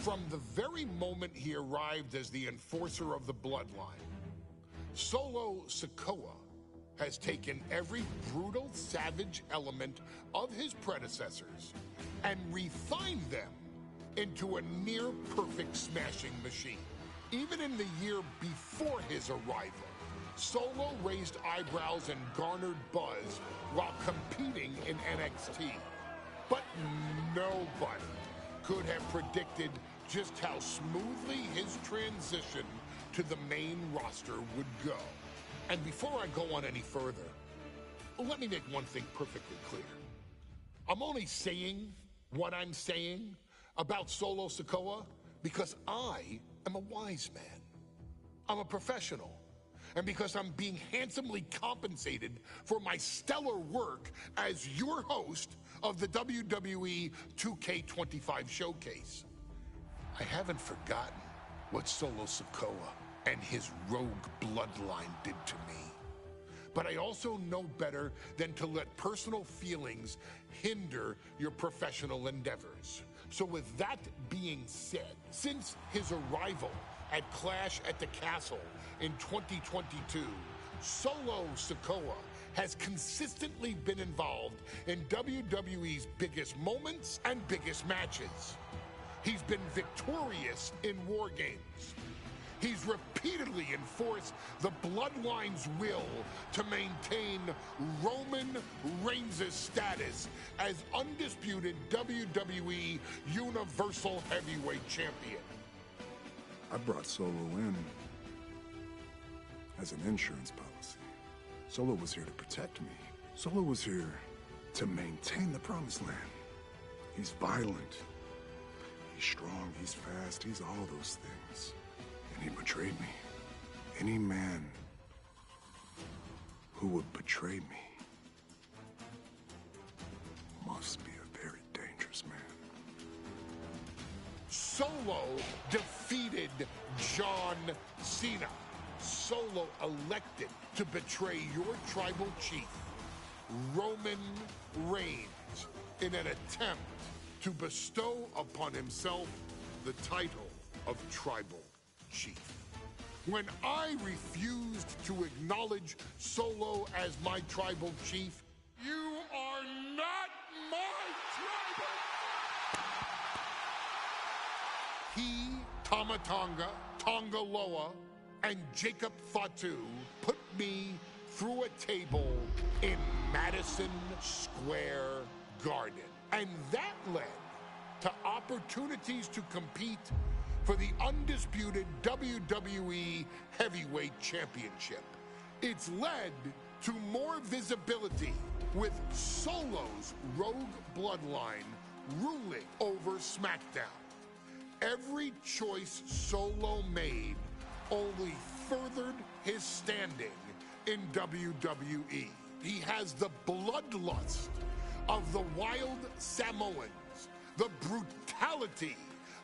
From the very moment he arrived as the enforcer of the Bloodline, Solo Sikoa has taken every brutal, savage element of his predecessors and refined them into a near-perfect smashing machine. Even in the year before his arrival, Solo raised eyebrows and garnered buzz while competing in NXT. But nobody could have predicted just how smoothly his transition to the main roster would go. And before I go on any further, let me make one thing perfectly clear. I'm only saying what I'm saying about Solo Sikoa because I am a wise man. I'm a professional. And because I'm being handsomely compensated for my stellar work as your host of the WWE2K25 showcase. I haven't forgotten what Solo Sikoa and his rogue bloodline did to me. But I also know better than to let personal feelings hinder your professional endeavors. So with that being said, since his arrival at Clash at the Castle in 2022, Solo Sikoa has consistently been involved in WWE's biggest moments and biggest matches. He's been victorious in War Games. He's repeatedly enforced the Bloodline's will to maintain Roman Reigns' status as undisputed WWE Universal Heavyweight Champion. I brought Solo in as an insurance policy. Solo was here to protect me. Solo was here to maintain the promised land. He's violent. He's strong, he's fast, he's all those things. And he betrayed me. Any man who would betray me must be a very dangerous man. Solo defeated John Cena. Solo elected to betray your tribal chief, Roman Reigns, in an attempt to bestow upon himself the title of tribal chief. When I refused to acknowledge Solo as my tribal chief, you are not my tribal. He, Tamatonga, Tongaloa, and Jacob Fatu put me through a table in Madison Square Garden. And that led to opportunities to compete for the undisputed WWE Heavyweight Championship. It's led to more visibility with Solo's rogue bloodline ruling over SmackDown. Every choice Solo made only furthered his standing in WWE. He has the bloodlust of the wild Samoans, the brutality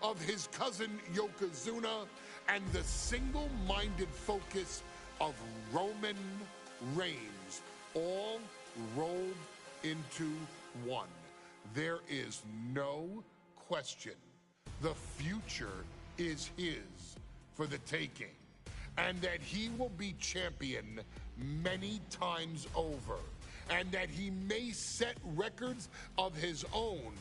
of his cousin Yokozuna, and the single-minded focus of Roman Reigns, all rolled into one. There is no question the future is his for the taking, and that he will be champion many times over, and that he may set records of his own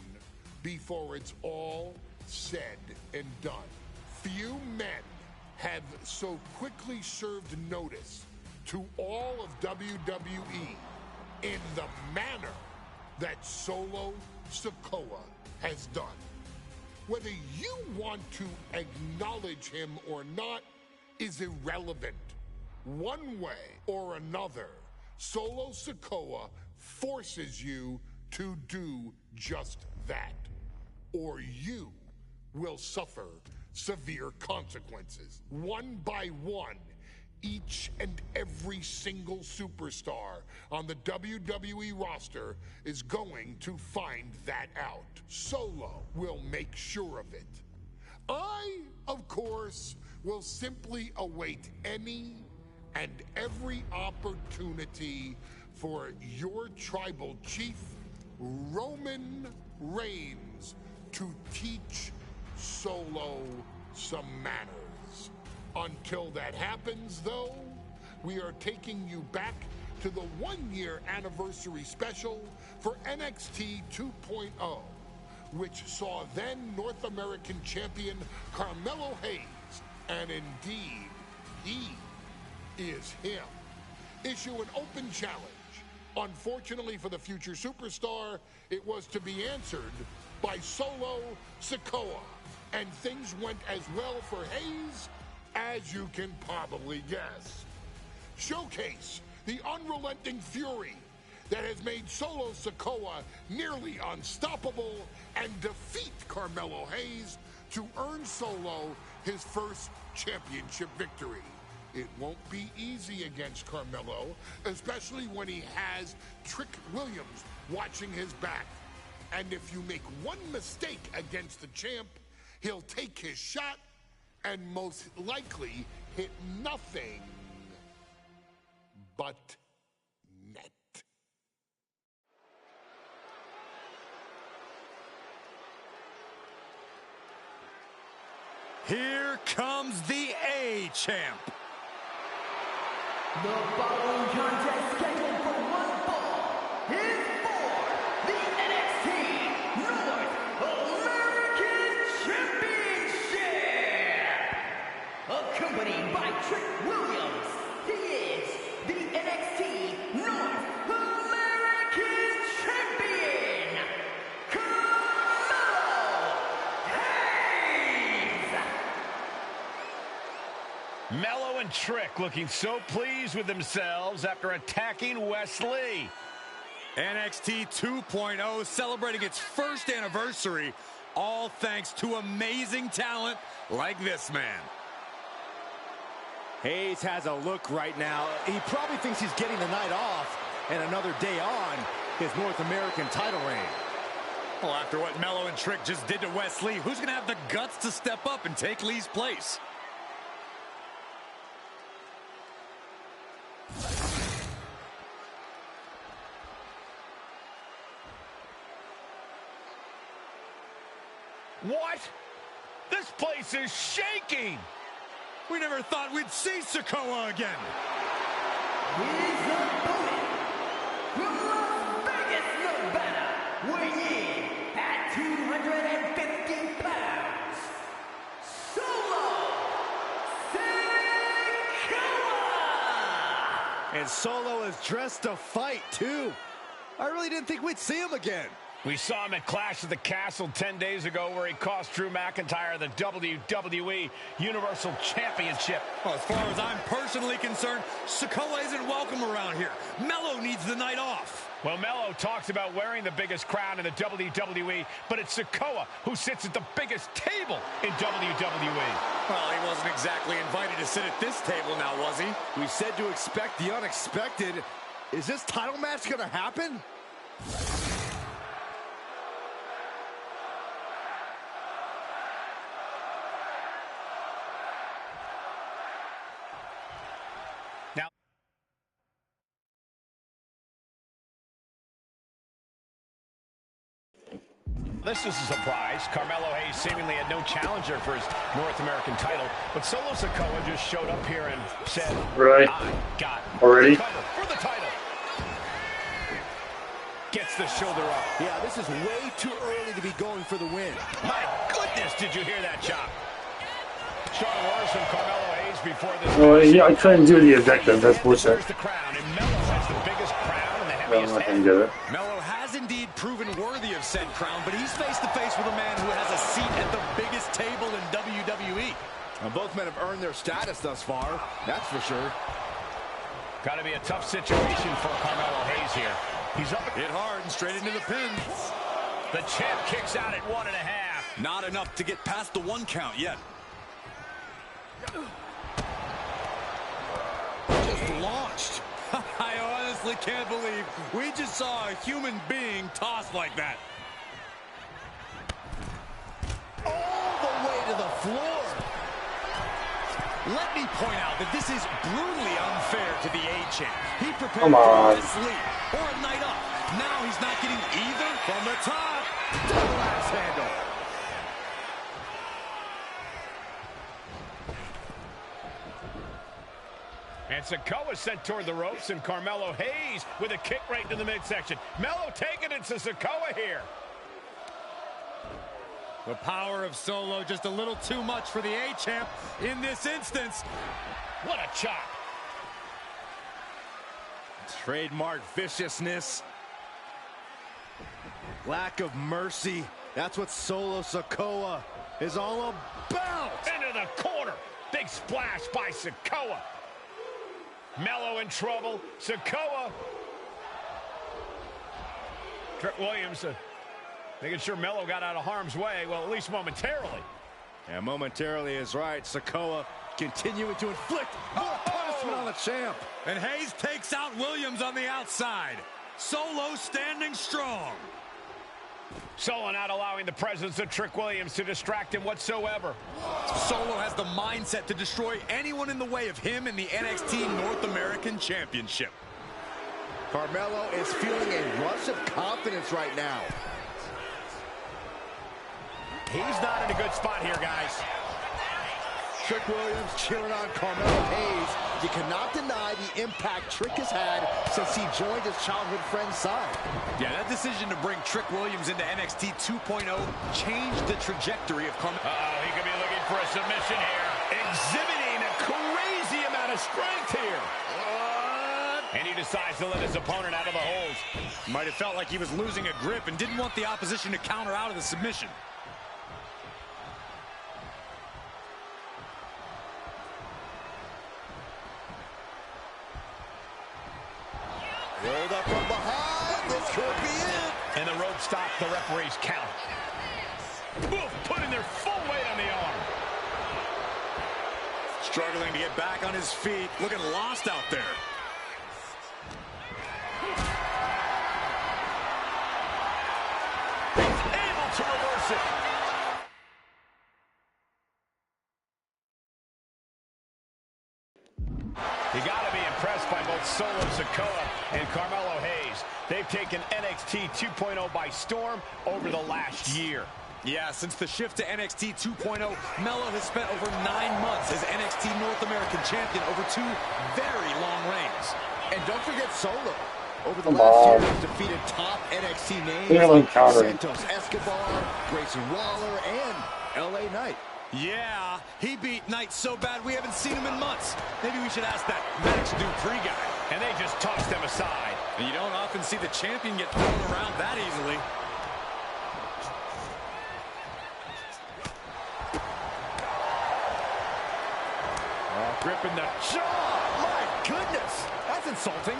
before it's all said and done. Few men have so quickly served notice to all of WWE in the manner that Solo Sikoa has done. Whether you want to acknowledge him or not is irrelevant. One way or another, Solo Sikoa forces you to do just that, or you will suffer severe consequences. One by one, each and every single superstar on the WWE roster is going to find that out. Solo will make sure of it. I, of course, will simply await any and every opportunity for your tribal chief, Roman Reigns, to teach Solo some manners. Until that happens, though, we are taking you back to the one-year anniversary special for NXT 2.0, which saw then North American champion Carmelo Hayes, and indeed, he is him, issue an open challenge. Unfortunately for the future superstar, it was to be answered by Solo Sikoa, and things went as well for Hayes as you can probably guess. Showcase the unrelenting fury that has made Solo Sikoa nearly unstoppable and defeat Carmelo Hayes to earn Solo his first championship victory. It won't be easy against Carmelo, especially when he has Trick Williams watching his back. And if you make one mistake against the champ, he'll take his shot and most likely hit nothing but net. Here comes the A-Champ. The following contest scheduled for one fall is for the NXT North American Championship. Accompanied by Trick Williams, he is the NXT North American Champion, Carmelo Hayes. Mello and Trick looking so pleased with themselves after attacking Wesley. NXT 2.0 celebrating its first anniversary, all thanks to amazing talent like this man. Hayes has a look right now. He probably thinks he's getting the night off and another day on his North American title reign. Well, after what Mello and Trick just did to Wesley, who's going to have the guts to step up and take Lee's place? What? This place is shaking! We never thought we'd see Sikoa again. His opponent, from Las Vegas, Nevada, weighing in at 250 pounds, Solo Sikoa! And Solo is dressed to fight, too. I really didn't think we'd see him again. We saw him at Clash at the Castle 10 days ago where he cost Drew McIntyre the WWE Universal Championship. Well, as far as I'm personally concerned, Sikoa isn't welcome around here. Mello needs the night off. Well, Mello talks about wearing the biggest crown in the WWE, but it's Sikoa who sits at the biggest table in WWE. Well, he wasn't exactly invited to sit at this table now, was he? We said to expect the unexpected. Is this title match going to happen? This is a surprise. Carmelo Hayes seemingly had no challenger for his North American title, but Solo Sikoa just showed up here and said, Right. I got Already? the cover for the title. Gets the shoulder up. Yeah, this is way too early to be going for the win. My goodness, did you hear that chop? Strong words from Carmelo Hayes before this. Oh, yeah, I couldn't do the objective. That's bullshit. There's the crown, and Mello has the biggest crown and the No, I'm heaviest not head. gonna get it. Mello has indeed proven worthy of said crown, but he's face to face with a man who has a seat at the biggest table in WWE. Now, both men have earned their status thus far, that's for sure. Got to be a tough situation for Carmelo Hayes here. He's up. Hit hard and straight into the pin. The champ kicks out at 1.5. Not enough to get past the 1 count yet. Just launched. I honestly can't believe we just saw a human being tossed like that. All the way to the floor. Let me point out that this is brutally unfair to the A-Champ. He prepared Come for on. this lead or a night up. Now he's not getting either from the top. Double axe handle. And Sikoa sent toward the ropes, and Carmelo Hayes with a kick right to the midsection. Melo taking it to Sikoa here. The power of Solo just a little too much for the A-Champ in this instance. What a chop. Trademark viciousness. Lack of mercy. That's what Solo Sikoa is all about. Into the corner. Big splash by Sikoa. Melo in trouble. Sikoa. Trick Williams making sure Melo got out of harm's way. Well, at least momentarily. And momentarily is right. Sikoa continuing to inflict more punishment on the champ. And Hayes takes out Williams on the outside. Solo standing strong. Solo not allowing the presence of Trick Williams to distract him whatsoever. Solo has the mindset to destroy anyone in the way of him in the NXT North American Championship. Carmelo is feeling a rush of confidence right now. He's not in a good spot here, guys. Trick Williams cheering on Carmelo Hayes. You cannot deny the impact Trick has had since he joined his childhood friend's side. Yeah, that decision to bring Trick Williams into NXT 2.0 changed the trajectory of Carmelo. He could be looking for a submission here. Exhibiting a crazy amount of strength here. And he decides to let his opponent out of the holes. Might have felt like he was losing a grip and didn't want the opposition to counter out of the submission. Rolled up from behind. This could be it. And the rope stopped the referee's count. Oof, putting their full weight on the arm. Struggling to get back on his feet. Looking lost out there. Able to reverse it. You got to be impressed by both Solo Sikoa and Carmelo Hayes. They've taken NXT 2.0 by storm over the last year. Yeah, since the shift to NXT 2.0, Melo has spent over 9 months as NXT North American Champion over 2 very long reigns. And don't forget Solo. Over the last year, he's defeated top NXT names Santos Escobar, Grayson Waller, and LA Knight. Yeah, he beat Knight so bad we haven't seen him in months. Maybe we should ask that Max Dupree guy. And they just tossed them aside. And you don't often see the champion get thrown around that easily. Gripping the jaw. My goodness, that's insulting.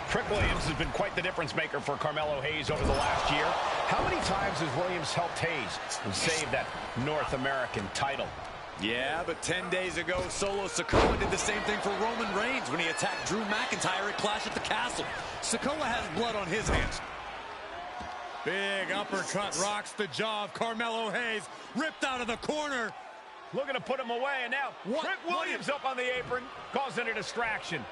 Trick Williams has been quite the difference maker for Carmelo Hayes over the last year. How many times has Williams helped Hayes and saved that North American title? Yeah, but 10 days ago, Solo Sikoa did the same thing for Roman Reigns when he attacked Drew McIntyre at Clash at the Castle. Sikoa has blood on his hands. Big uppercut rocks the jaw of Carmelo Hayes, ripped out of the corner. Looking to put him away, and now Trick Williams up on the apron, causing a distraction.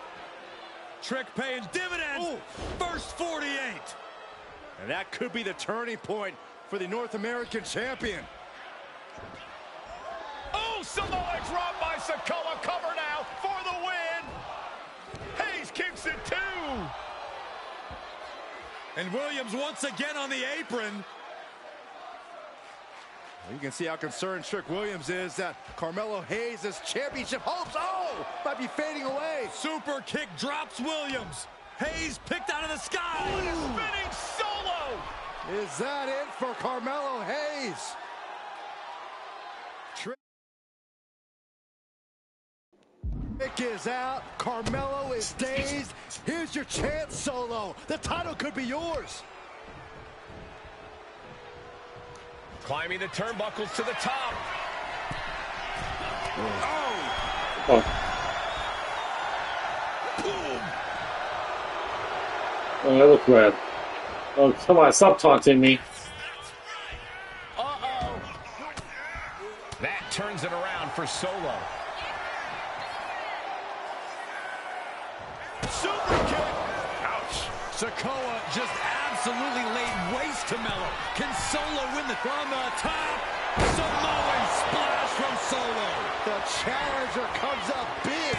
Trick paying dividends. Ooh. First 48. And that could be the turning point for the North American champion. Oh, Samoa drop by Sikoa. Cover now for the win. Hayes kicks it too. And Williams once again on the apron. You can see how concerned Trick Williams is that Carmelo Hayes' championship hopes, might be fading away. Super kick drops Williams. Hayes picked out of the sky. Spinning Solo. Is that it for Carmelo Hayes? Trick is out. Carmelo is dazed. Here's your chance, Solo. The title could be yours. Climbing the turnbuckles to the top. Oh. Boom. Oh, that looks bad. Oh, come on, stop taunting me. Uh-oh. That turns it around for Solo. Super kick. Ouch. Sikoa just absolutely laid waste to Melo. Can Solo win the from the top? Samoan splash from Solo. The challenger comes up big.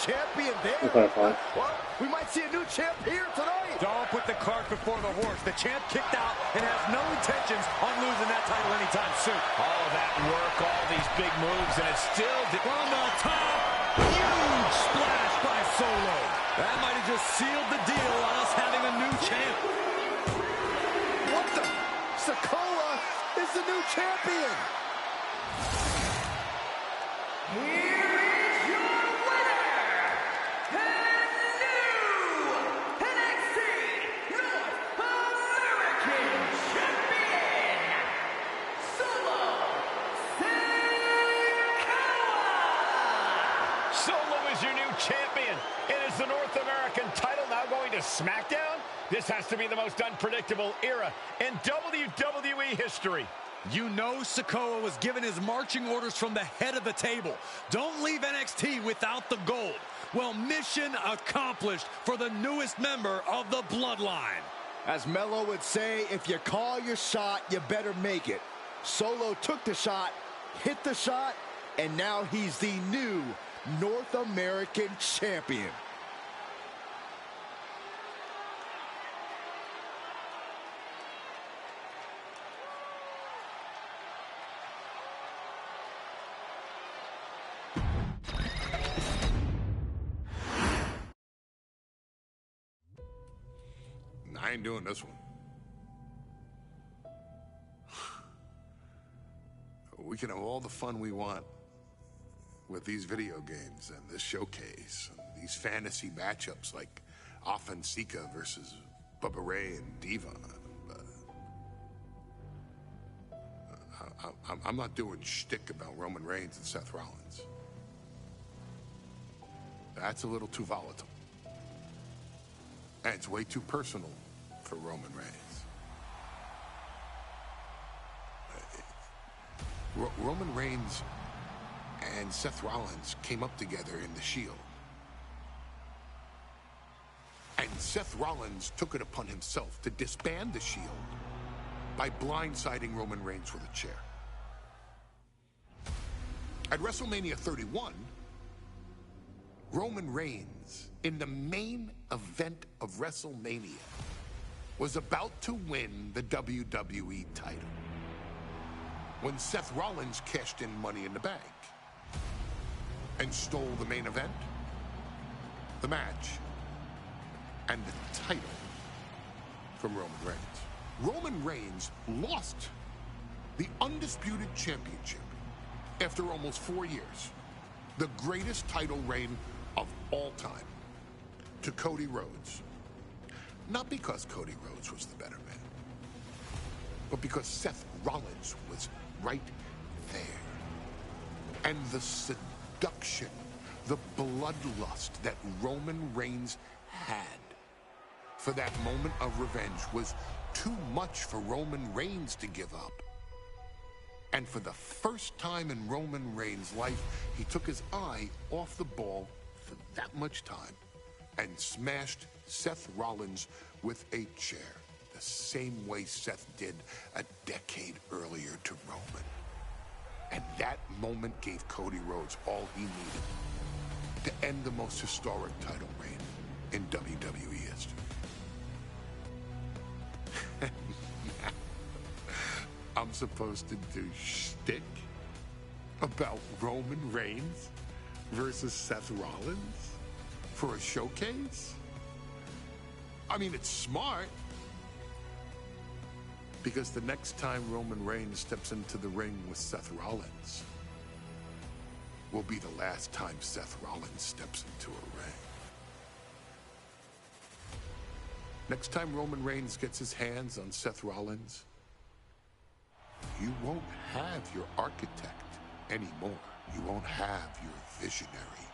champion there. Okay, fine. Well, we might see a new champ here tonight. Don't put the cart before the horse. The champ kicked out and has no intentions on losing that title anytime soon. All of that work, all these big moves, and it's still From the top, huge splash by Solo. That might have just sealed the deal on us having a new champ. What the? Sikoa is the new champion. Here is your winner, and new NXT North American Champion, Solo Sikoa! Solo is your new champion. It is the North American title now going to SmackDown. This has to be the most unpredictable era in WWE history. You know Sikoa was given his marching orders from the head of the table. Don't leave NXT without the gold. Well, mission accomplished for the newest member of the Bloodline. As Mello would say, if you call your shot, you better make it. Solo took the shot, hit the shot, and now he's the new North American champion. I ain't doing this one. We can have all the fun we want with these video games and this showcase, and these fantasy matchups like Sika versus Bubba Ray and Diva. I'm not doing shtick about Roman Reigns and Seth Rollins. That's a little too volatile. And it's way too personal for Roman Reigns. Roman Reigns and Seth Rollins came up together in the Shield. And Seth Rollins took it upon himself to disband the Shield by blindsiding Roman Reigns with a chair. At WrestleMania 31, Roman Reigns, in the main event of WrestleMania, was about to win the WWE title when Seth Rollins cashed in Money in the Bank and stole the main event, the match, and the title from Roman Reigns. Roman Reigns lost the undisputed championship after almost 4 years, the greatest title reign of all time, to Cody Rhodes. Not because Cody Rhodes was the better man, but because Seth Rollins was right there. And the seduction, the bloodlust that Roman Reigns had for that moment of revenge was too much for Roman Reigns to give up. And for the first time in Roman Reigns' life, he took his eye off the ball for that much time and smashed Seth Rollins with a chair, the same way Seth did a decade earlier to Roman. And that moment gave Cody Rhodes all he needed to end the most historic title reign in WWE history. I'm supposed to do shtick about Roman Reigns versus Seth Rollins for a showcase? I mean, it's smart, because the next time Roman Reigns steps into the ring with Seth Rollins will be the last time Seth Rollins steps into a ring. Next time Roman Reigns gets his hands on Seth Rollins, you won't have your architect anymore. You won't have your visionary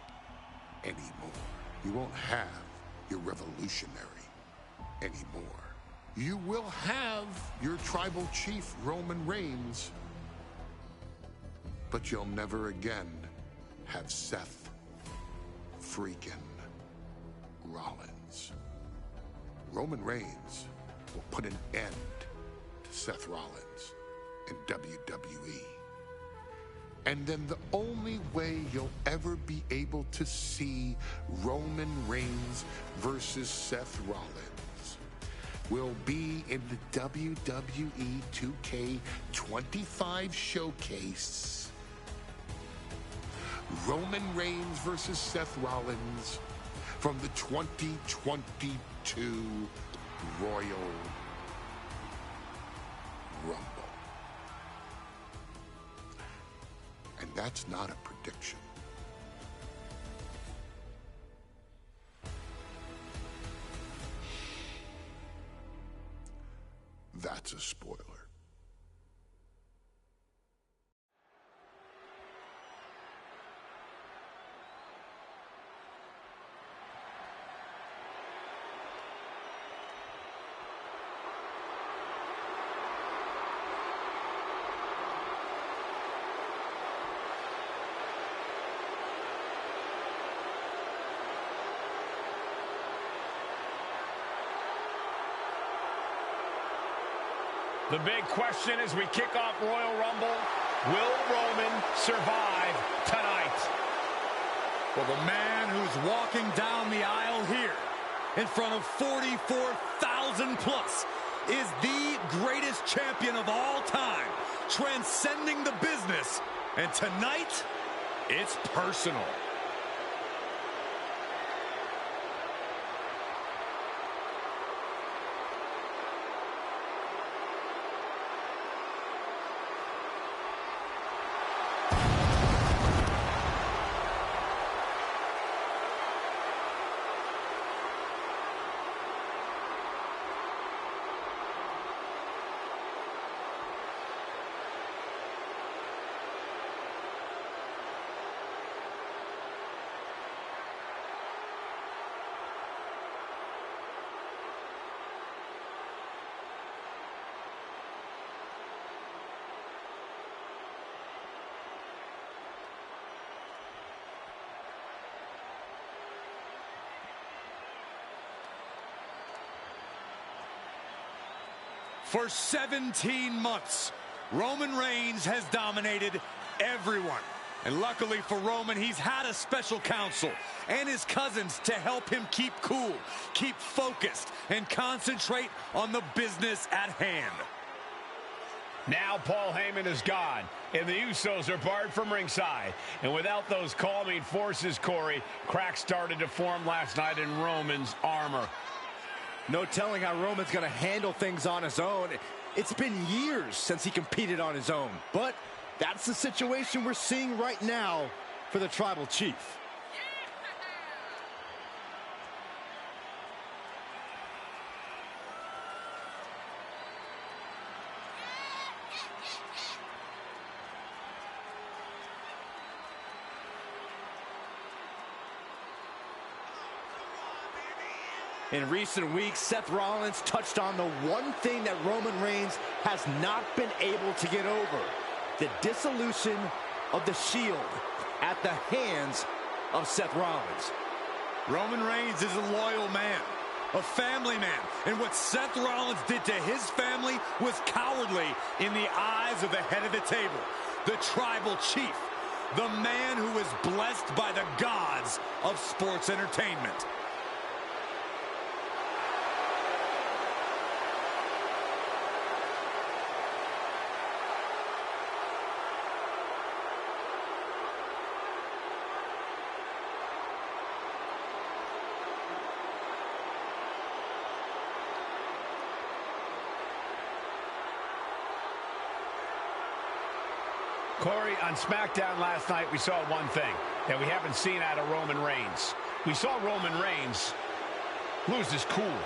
anymore. You won't have your revolutionary anymore. You will have your tribal chief, Roman Reigns, but you'll never again have Seth freaking Rollins. Roman Reigns will put an end to Seth Rollins in WWE. And then the only way you'll ever be able to see Roman Reigns versus Seth Rollins will be in the WWE 2K25 showcase. Roman Reigns versus Seth Rollins from the 2022 Royal Rumble. And that's not a prediction. That's a spoiler. The big question as we kick off Royal Rumble, will Roman survive tonight? Well, the man who's walking down the aisle here in front of 44,000 plus is the greatest champion of all time, transcending the business. And tonight, it's personal. For 17 months, Roman Reigns has dominated everyone. And luckily for Roman, he's had a special counsel and his cousins to help him keep cool, keep focused, and concentrate on the business at hand. Now Paul Heyman is gone, and the Usos are barred from ringside. And without those calming forces, Corey, cracks started to form last night in Roman's armor. No telling how Roman's going to handle things on his own. It's been years since he competed on his own. But that's the situation we're seeing right now for the Tribal Chief. In recent weeks, Seth Rollins touched on the one thing that Roman Reigns has not been able to get over: the dissolution of the Shield at the hands of Seth Rollins. Roman Reigns is a loyal man, a family man, and what Seth Rollins did to his family was cowardly in the eyes of the head of the table, the Tribal Chief, the man who is blessed by the gods of sports entertainment. Corey, on SmackDown last night, we saw one thing that we haven't seen out of Roman Reigns. We saw Roman Reigns lose his cool.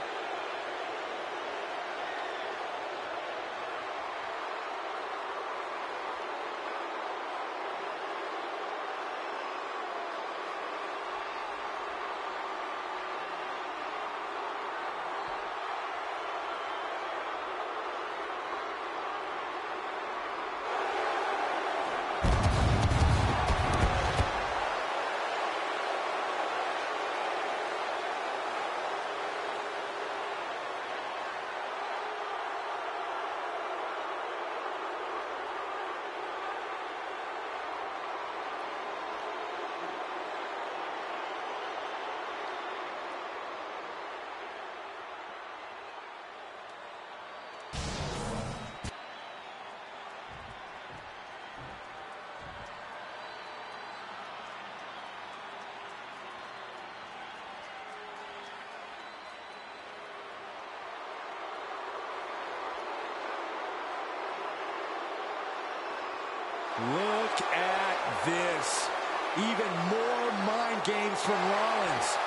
Even more mind games from Rollins.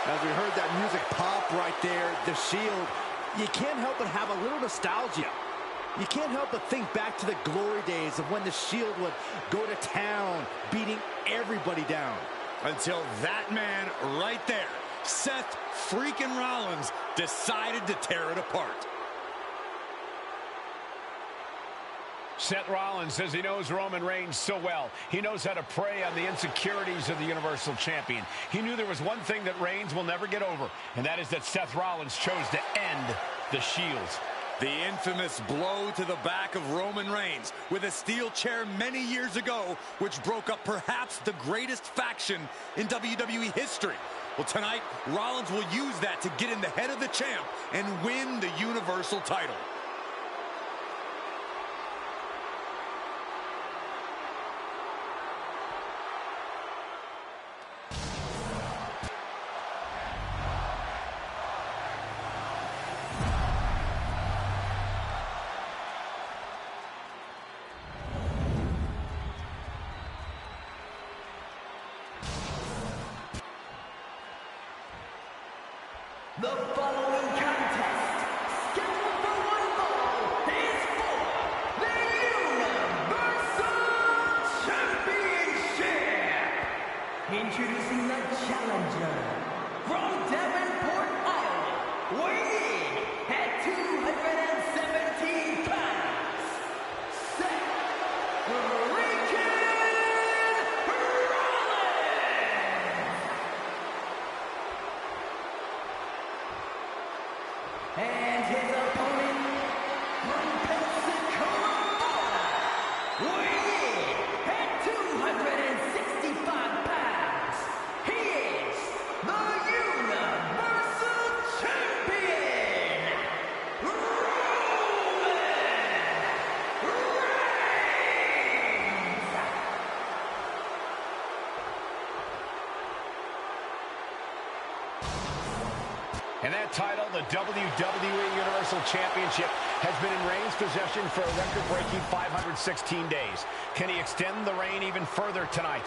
As we heard that music pop right there, the Shield, you can't help but have a little nostalgia. You can't help but think back to the glory days of when the Shield would go to town, beating everybody down. Until that man right there, Seth freaking Rollins, decided to tear it apart. Seth Rollins says he knows Roman Reigns so well. He knows how to prey on the insecurities of the Universal Champion. He knew there was one thing that Reigns will never get over, and that is that Seth Rollins chose to end the Shield. The infamous blow to the back of Roman Reigns with a steel chair many years ago, which broke up perhaps the greatest faction in WWE history. Well, tonight, Rollins will use that to get in the head of the champ and win the Universal title. The following contest, scheduled for one fall, is for the Universal Championship. Introducing the challenger from Davenport, Iowa, weighing in at 217 pounds, Seth freaking and his opponent from Pensacola, Florida, weighing in at 265 pounds, he is the Universal Champion, Roman Reigns. And that title, the WWE Universal Championship, has been in Reigns' possession for a record-breaking 516 days. Can he extend the reign even further tonight?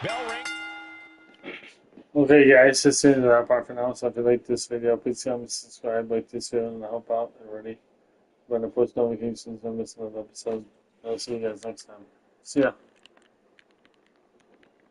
Bell ring. Okay, guys, that's the end of that part for now. So if you like this video, please comment, subscribe, like this video, and help out already. I'm going to post notifications on missing an episode. I'll see you guys next time. See ya.